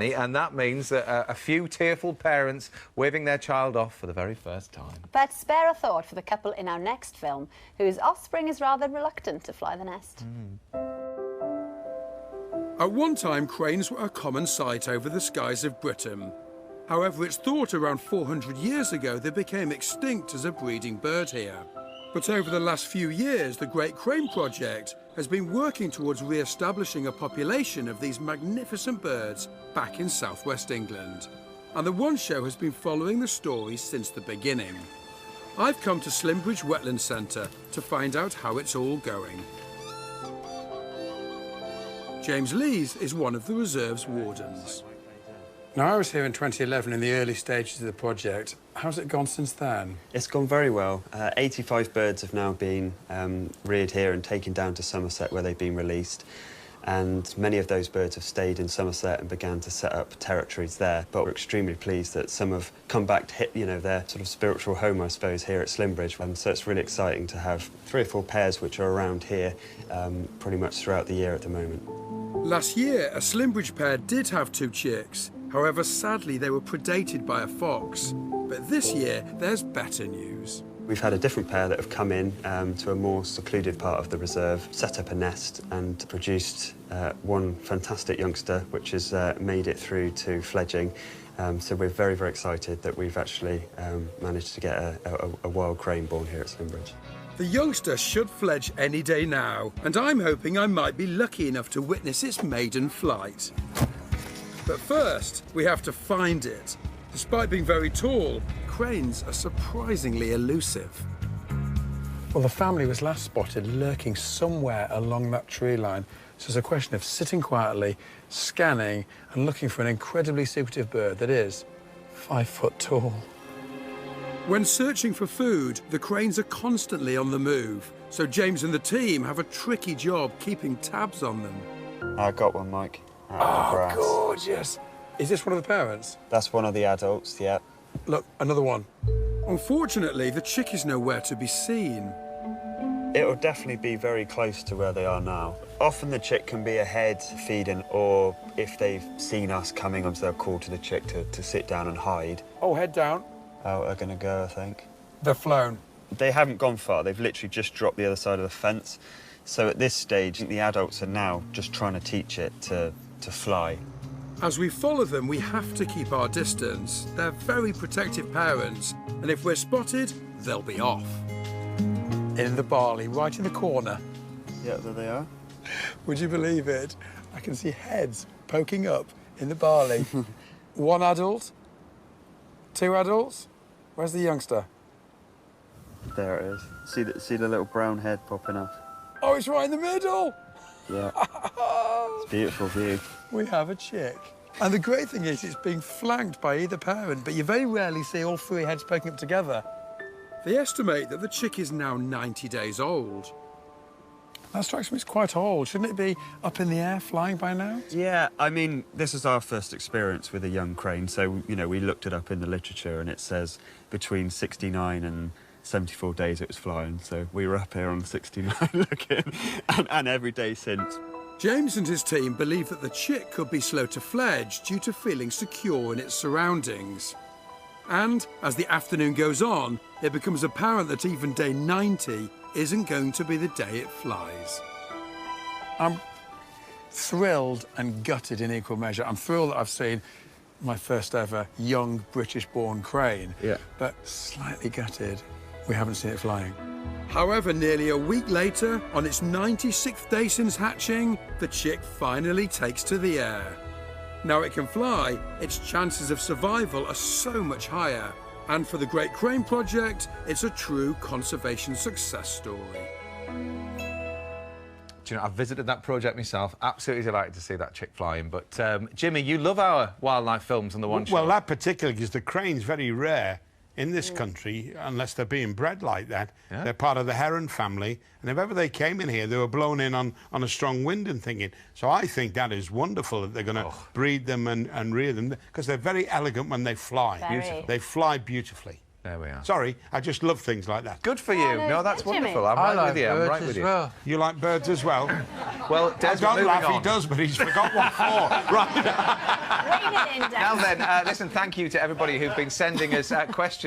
And that means that a few tearful parents waving their child off for the very first time. But spare a thought for the couple in our next film, whose offspring is rather reluctant to fly the nest. At one time, cranes were a common sight over the skies of Britain. However, it's thought around 400 years ago they became extinct as a breeding bird here. But over the last few years, the Great Crane Project has been working towards re-establishing a population of these magnificent birds back in southwest England. And the OneShow has been following the story since the beginning. I've come to Slimbridge Wetland Centre to find out how it's all going. James Lees is one of the reserve's wardens. Now, I was here in 2011 in the early stages of the project. How's it gone since then? It's gone very well. 85 birds have now been reared here and taken down to Somerset where they've been released. And many of those birds have stayed in Somerset and began to set up territories there. But we're extremely pleased that some have come back to hit, their sort of spiritual home, I suppose, here at Slimbridge. So it's really exciting to have 3 or 4 pairs which are around here pretty much throughout the year at the moment. Last year, a Slimbridge pair did have 2 chicks. However, sadly, they were predated by a fox. But this year, there's better news. We've had a different pair that have come in to a more secluded part of the reserve, set up a nest and produced one fantastic youngster, which has made it through to fledging. So we're very, very excited that we've actually managed to get a wild crane born here at Slimbridge. The youngster should fledge any day now, and I'm hoping I might be lucky enough to witness its maiden flight. But first, we have to find it. Despite being very tall, cranes are surprisingly elusive. Well, the family was last spotted lurking somewhere along that tree line. So it's a question of sitting quietly, scanning, and looking for an incredibly secretive bird that is 5 foot tall. When searching for food, the cranes are constantly on the move, so James and the team have a tricky job keeping tabs on them. I got one, Mike. Oh, gorgeous. Is this one of the parents? That's one of the adults, yeah. Look, another one. Unfortunately, the chick is nowhere to be seen. It'll definitely be very close to where they are now. Often the chick can be ahead feeding, or if they've seen us coming, they'll call to the chick to sit down and hide. Oh, head down. Out they're going to go, I think. They're flown. They haven't gone far. They've literally just dropped the other side of the fence. So at this stage, the adults are now just trying to teach it to fly. As we follow them, we have to keep our distance. They're very protective parents, and if we're spotted, they'll be off. In the barley, right in the corner. Yeah, there they are. Would you believe it? I can see heads poking up in the barley. 1 adult, 2 adults. Where's the youngster? There it is. See the little brown head popping up? Oh, it's right in the middle. Yeah. It's a beautiful view. We have a chick. And the great thing is it's being flanked by either parent, but you very rarely see all 3 heads poking up together. They estimate that the chick is now 90 days old. That strikes me as quite old. Shouldn't it be up in the air flying by now? Yeah, I mean, this is our first experience with a young crane, so, we looked it up in the literature and it says between 69 and 74 days it was flying, so we were up here on 69 looking, and every day since. James and his team believe that the chick could be slow to fledge due to feeling secure in its surroundings. And as the afternoon goes on, it becomes apparent that even day 90 isn't going to be the day it flies. I'm thrilled and gutted in equal measure. I'm thrilled that I've seen my first ever young British-born crane, but slightly gutted we haven't seen it flying. However, nearly a week later, on its 96th day since hatching, the chick finally takes to the air. Now it can fly, its chances of survival are so much higher. And for the Great Crane Project, it's a true conservation success story. Do you know, I've visited that project myself. Absolutely delighted to see that chick flying. But, Jimmy, you love our wildlife films on the OneShow. Well, that particularly, because the crane's very rare in this country, unless they're being bred like that. Yeah. They're part of the heron family, and if ever they came in here, they were blown in on a strong wind and thinking. So I think that is wonderful that they're going to breed them and rear them, because they're very elegant when they fly. Beautiful. They fly beautifully. There we are. Sorry, I just love things like that. Good for you. Oh, no, that's Jimmy. wonderful. I'm I right like with you. I'm birds right as with you. well. You like birds as well? Well, Des, Don't moving laugh, on. he does, but he's forgot what for. Right. Rein it in, Des. Now then, listen, thank you to everybody who've been sending us questions.